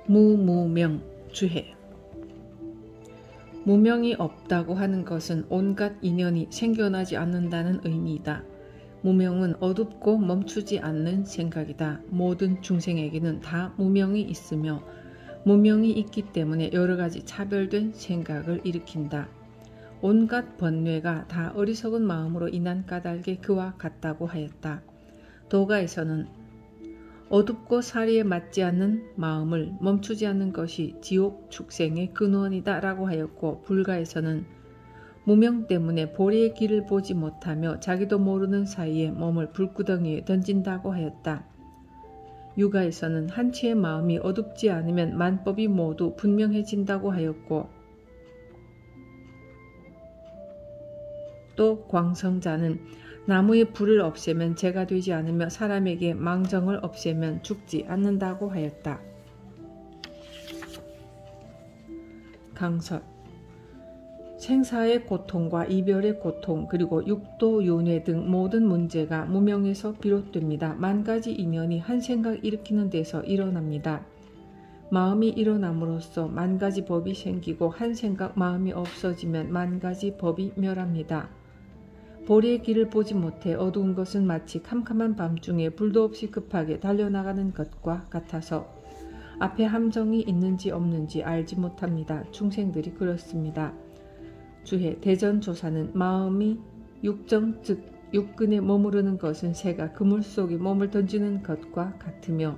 무무명 주해. 무명이 없다고 하는 것은 온갖 인연이 생겨나지 않는다는 의미이다. 무명은 어둡고 멈추지 않는 생각이다. 모든 중생에게는 다 무명이 있으며 무명이 있기 때문에 여러가지 차별된 생각을 일으킨다. 온갖 번뇌가 다 어리석은 마음으로 인한 까닭에 그와 같다고 하였다. 도가에서는 어둡고 사리에 맞지 않는 마음을 멈추지 않는 것이 지옥 축생의 근원이다 라고 하였고, 불가에서는 무명 때문에 보리의 길을 보지 못하며 자기도 모르는 사이에 몸을 불구덩이에 던진다고 하였다. 유가에서는 한치의 마음이 어둡지 않으면 만법이 모두 분명해진다고 하였고, 또 광성자는 나무의 불을 없애면 재가 되지 않으며 사람에게 망정을 없애면 죽지 않는다고 하였다. 강설. 생사의 고통과 이별의 고통, 그리고 육도, 윤회 등 모든 문제가 무명에서 비롯됩니다. 만 가지 인연이 한 생각 일으키는 데서 일어납니다. 마음이 일어남으로써 만 가지 법이 생기고 한 생각 마음이 없어지면 만 가지 법이 멸합니다. 보리의 길을 보지 못해 어두운 것은 마치 캄캄한 밤중에 불도 없이 급하게 달려나가는 것과 같아서 앞에 함정이 있는지 없는지 알지 못합니다. 중생들이 그렇습니다. 주해. 대전조사는 마음이 육정 즉 육근에 머무르는 것은 새가 그물 속에 몸을 던지는 것과 같으며,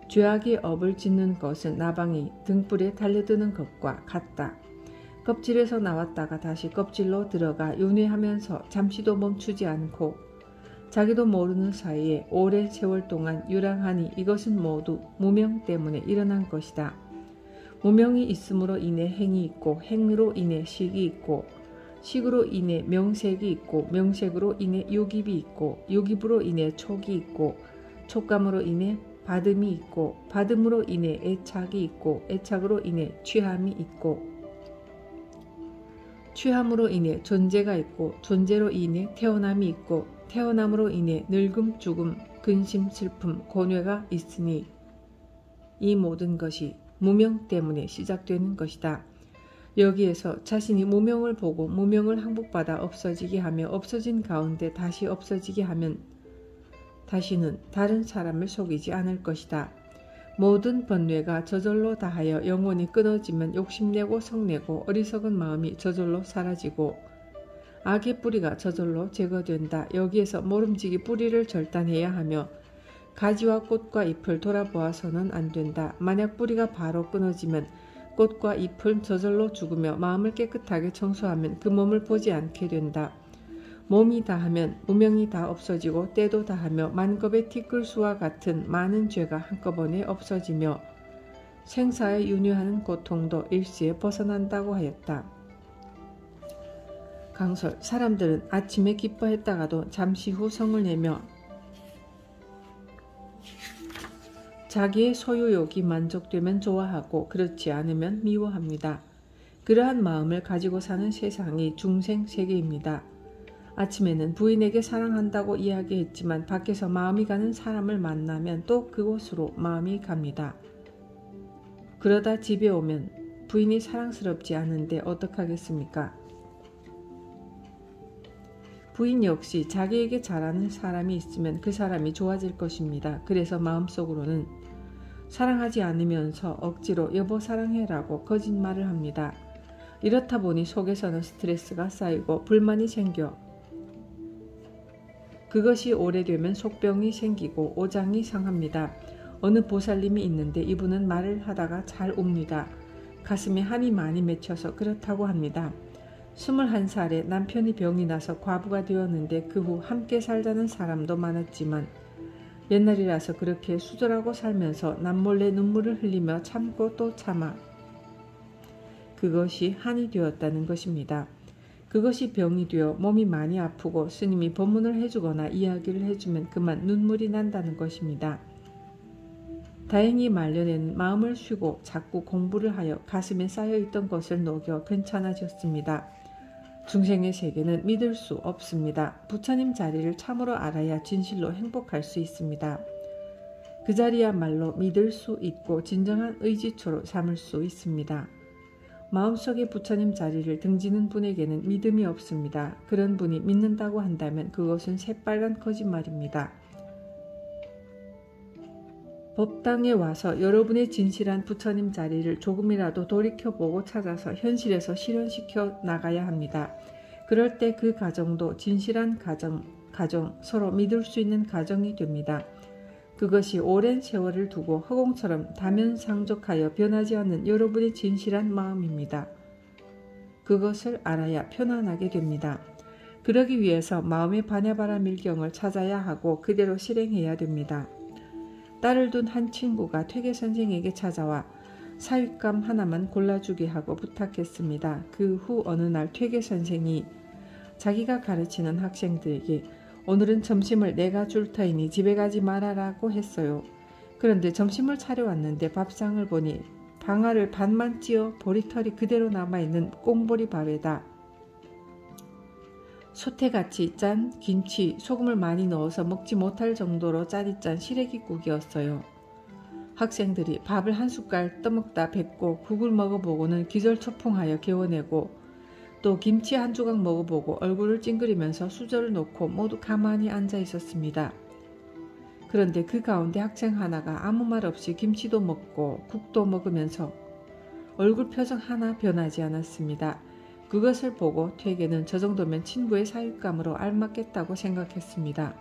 죄악의 업을 짓는 것은 나방이 등불에 달려드는 것과 같다. 껍질에서 나왔다가 다시 껍질로 들어가 윤회하면서 잠시도 멈추지 않고 자기도 모르는 사이에 오랜 세월 동안 유랑하니 이것은 모두 무명 때문에 일어난 것이다. 무명이 있음으로 인해 행이 있고, 행으로 인해 식이 있고, 식으로 인해 명색이 있고, 명색으로 인해 유깁이 있고, 유깁으로 인해 촉이 있고, 촉감으로 인해 받음이 있고, 받음으로 인해 애착이 있고, 애착으로 인해 취함이 있고, 취함으로 인해 존재가 있고, 존재로 인해 태어남이 있고, 태어남으로 인해 늙음, 죽음, 근심, 슬픔, 고뇌가 있으니 이 모든 것이 무명 때문에 시작되는 것이다. 여기에서 자신이 무명을 보고 무명을 항복받아 없어지게 하며 없어진 가운데 다시 없어지게 하면 다시는 다른 사람을 속이지 않을 것이다. 모든 번뇌가 저절로 다하여 영혼이 끊어지면 욕심내고 성내고 어리석은 마음이 저절로 사라지고 악의 뿌리가 저절로 제거된다. 여기에서 모름지기 뿌리를 절단해야 하며 가지와 꽃과 잎을 돌아보아서는 안 된다. 만약 뿌리가 바로 끊어지면 꽃과 잎은 저절로 죽으며 마음을 깨끗하게 청소하면 그 몸을 보지 않게 된다. 몸이 다하면 무명이 다 없어지고 때도 다하며 만겁의 티끌수와 같은 많은 죄가 한꺼번에 없어지며 생사에 윤회하는 고통도 일시에 벗어난다고 하였다. 강설. 사람들은 아침에 기뻐했다가도 잠시 후 성을 내며 자기의 소유욕이 만족되면 좋아하고 그렇지 않으면 미워합니다. 그러한 마음을 가지고 사는 세상이 중생 세계입니다. 아침에는 부인에게 사랑한다고 이야기했지만 밖에서 마음이 가는 사람을 만나면 또 그곳으로 마음이 갑니다. 그러다 집에 오면 부인이 사랑스럽지 않은데 어떡하겠습니까? 부인 역시 자기에게 잘하는 사람이 있으면 그 사람이 좋아질 것입니다. 그래서 마음속으로는 사랑하지 않으면서 억지로 여보 사랑해라고 거짓말을 합니다. 이렇다 보니 속에서는 스트레스가 쌓이고 불만이 생겨 그것이 오래되면 속병이 생기고 오장이 상합니다. 어느 보살님이 있는데 이분은 말을 하다가 잘 웁니다. 가슴에 한이 많이 맺혀서 그렇다고 합니다. 21살에 남편이 병이 나서 과부가 되었는데 그 후 함께 살자는 사람도 많았지만 옛날이라서 그렇게 수절하고 살면서 남몰래 눈물을 흘리며 참고 또 참아 그것이 한이 되었다는 것입니다. 그것이 병이 되어 몸이 많이 아프고 스님이 법문을 해주거나 이야기를 해주면 그만 눈물이 난다는 것입니다. 다행히 말년에는 마음을 쉬고 자꾸 공부를 하여 가슴에 쌓여있던 것을 녹여 괜찮아졌습니다. 중생의 세계는 믿을 수 없습니다. 부처님 자리를 참으로 알아야 진실로 행복할 수 있습니다. 그 자리야말로 믿을 수 있고 진정한 의지초로 삼을 수 있습니다. 마음속에 부처님 자리를 등지는 분에게는 믿음이 없습니다. 그런 분이 믿는다고 한다면 그것은 새빨간 거짓말입니다. 법당에 와서 여러분의 진실한 부처님 자리를 조금이라도 돌이켜보고 찾아서 현실에서 실현시켜 나가야 합니다. 그럴 때 그 가정도 진실한 가정, 서로 믿을 수 있는 가정이 됩니다. 그것이 오랜 세월을 두고 허공처럼 다면상족하여 변하지 않는 여러분의 진실한 마음입니다. 그것을 알아야 편안하게 됩니다. 그러기 위해서 마음의 바냐바라 밀경을 찾아야 하고 그대로 실행해야 됩니다. 딸을 둔 한 친구가 퇴계 선생에게 찾아와 사윗감 하나만 골라주게 하고 부탁했습니다. 그 후 어느 날 퇴계 선생이 자기가 가르치는 학생들에게 오늘은 점심을 내가 줄 터이니 집에 가지 말아라고 했어요. 그런데 점심을 차려왔는데 밥상을 보니 방아를 반만 찧어 보리털이 그대로 남아있는 꽁보리 밥에다 소태같이 짠 김치, 소금을 많이 넣어서 먹지 못할 정도로 짜디 짠 시래기국이었어요. 학생들이 밥을 한 숟갈 떠먹다 뱉고 국을 먹어보고는 기절초풍하여 개워내고 또 김치 한 조각 먹어보고 얼굴을 찡그리면서 수저를 놓고 모두 가만히 앉아 있었습니다. 그런데 그 가운데 학생 하나가 아무 말 없이 김치도 먹고 국도 먹으면서 얼굴 표정 하나 변하지 않았습니다. 그것을 보고 퇴계는 저 정도면 친구의 사윗감으로 알맞겠다고 생각했습니다.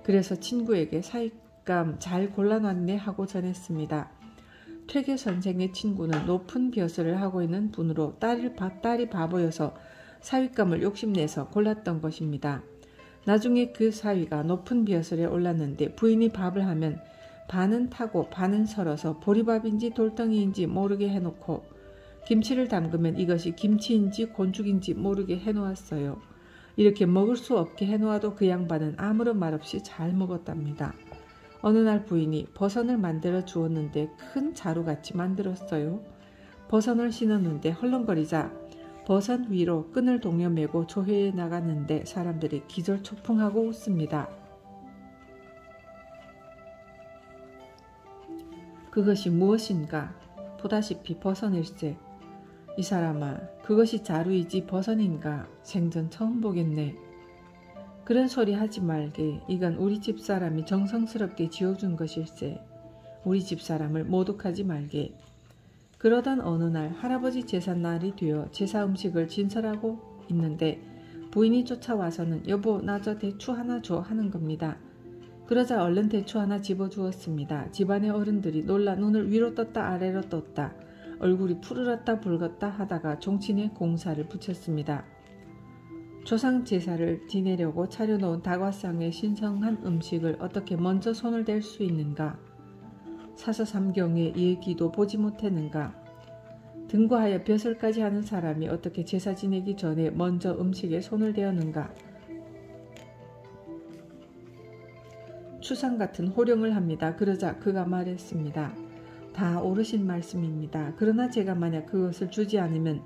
그래서 친구에게 사윗감 잘 골라놨네 하고 전했습니다. 퇴계 선생의 친구는 높은 벼슬을 하고 있는 분으로 딸이 바보여서 사윗감을 욕심내서 골랐던 것입니다. 나중에 그 사위가 높은 벼슬에 올랐는데 부인이 밥을 하면 반은 타고 반은 설어서 보리밥인지 돌덩이인지 모르게 해놓고 김치를 담그면 이것이 김치인지 곤죽인지 모르게 해놓았어요. 이렇게 먹을 수 없게 해놓아도 그 양반은 아무런 말 없이 잘 먹었답니다. 어느 날 부인이 버선을 만들어 주었는데 큰 자루같이 만들었어요. 버선을 신었는데 헐렁거리자 버선 위로 끈을 동여매고 조회에 나갔는데 사람들이 기절초풍하고 웃습니다. 그것이 무엇인가? 보다시피 버선일세. 이 사람아, 그것이 자루이지 버선인가? 생전 처음 보겠네. 그런 소리 하지 말게. 이건 우리 집사람이 정성스럽게 지어준 것일세. 우리 집사람을 모독하지 말게. 그러던 어느 날 할아버지 제삿날이 되어 제사 음식을 진설하고 있는데 부인이 쫓아와서는 여보 나 저 대추 하나 줘 하는 겁니다. 그러자 얼른 대추 하나 집어주었습니다. 집안의 어른들이 놀라 눈을 위로 떴다 아래로 떴다 얼굴이 푸르렀다 붉었다 하다가 종친의 공사를 붙였습니다. 조상 제사를 지내려고 차려놓은 다과상의 신성한 음식을 어떻게 먼저 손을 댈 수 있는가? 사서삼경의 얘기도 보지 못했는가? 등과하여 벼슬까지 하는 사람이 어떻게 제사 지내기 전에 먼저 음식에 손을 대었는가? 추상 같은 호령을 합니다. 그러자 그가 말했습니다. 다 옳으신 말씀입니다. 그러나 제가 만약 그것을 주지 않으면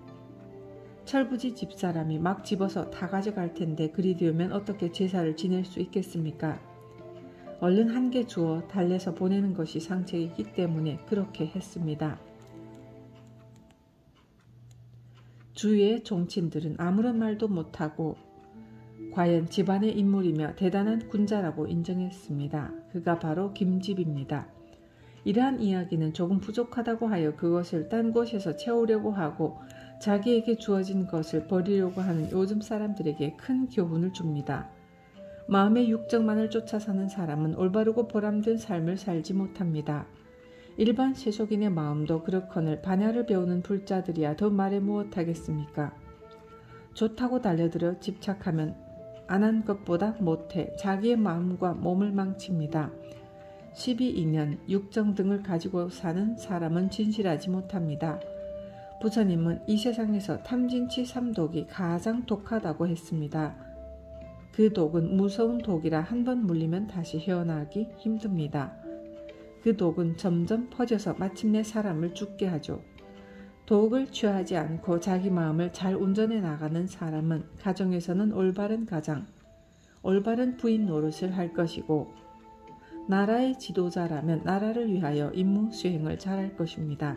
철부지 집사람이 막 집어서 다 가져갈 텐데 그리 되면 어떻게 제사를 지낼 수 있겠습니까? 얼른 한 개 주어 달래서 보내는 것이 상책이기 때문에 그렇게 했습니다. 주위의 종친들은 아무런 말도 못하고 과연 집안의 인물이며 대단한 군자라고 인정했습니다. 그가 바로 김집입니다. 이러한 이야기는 조금 부족하다고 하여 그것을 딴 곳에서 채우려고 하고 자기에게 주어진 것을 버리려고 하는 요즘 사람들에게 큰 교훈을 줍니다. 마음의 육정만을 쫓아 사는 사람은 올바르고 보람된 삶을 살지 못합니다. 일반 세속인의 마음도 그렇거늘 반야를 배우는 불자들이야 더 말해 무엇하겠습니까? 좋다고 달려들어 집착하면 안 한 것보다 못해 자기의 마음과 몸을 망칩니다. 12인연, 육정 등을 가지고 사는 사람은 진실하지 못합니다. 부처님은 이 세상에서 탐진치 3독이 가장 독하다고 했습니다. 그 독은 무서운 독이라 한 번 물리면 다시 헤어나기 힘듭니다. 그 독은 점점 퍼져서 마침내 사람을 죽게 하죠. 독을 취하지 않고 자기 마음을 잘 운전해 나가는 사람은 가정에서는 올바른 가장, 올바른 부인 노릇을 할 것이고 나라의 지도자라면 나라를 위하여 임무 수행을 잘할 것입니다.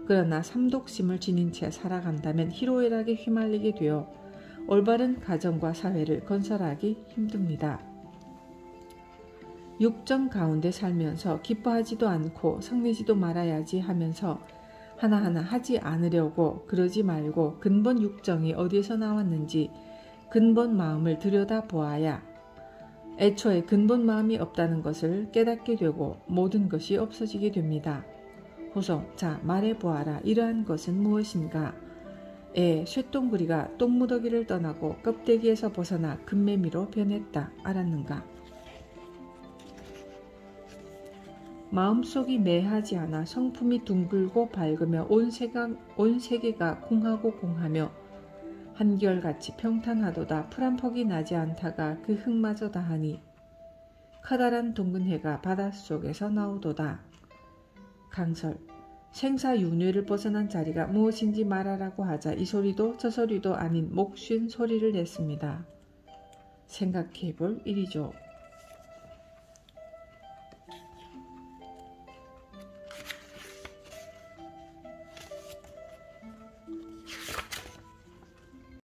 그러나 삼독심을 지닌 채 살아간다면 희로애락에 휘말리게 되어 올바른 가정과 사회를 건설하기 힘듭니다. 육정 가운데 살면서 기뻐하지도 않고 성내지도 말아야지 하면서 하나하나 하지 않으려고 그러지 말고 근본 육정이 어디에서 나왔는지 근본 마음을 들여다보아야 애초에 근본 마음이 없다는 것을 깨닫게 되고 모든 것이 없어지게 됩니다. 호송, 자 말해보아라. 이러한 것은 무엇인가? 쇠똥구리가 똥무더기를 떠나고 껍데기에서 벗어나 금매미로 변했다. 알았는가? 마음속이 매하지 않아 성품이 둥글고 밝으며 온 세계가 공하고 공하며 한결같이 평탄하도다. 풀한 퍽이 나지 않다가 그 흙마저 다하니 커다란 둥근 해가 바닷속에서 나오도다. 강설, 생사윤회를 벗어난 자리가 무엇인지 말하라고 하자 이 소리도 저 소리도 아닌 목쉰 소리를 냈습니다. 생각해볼 일이죠.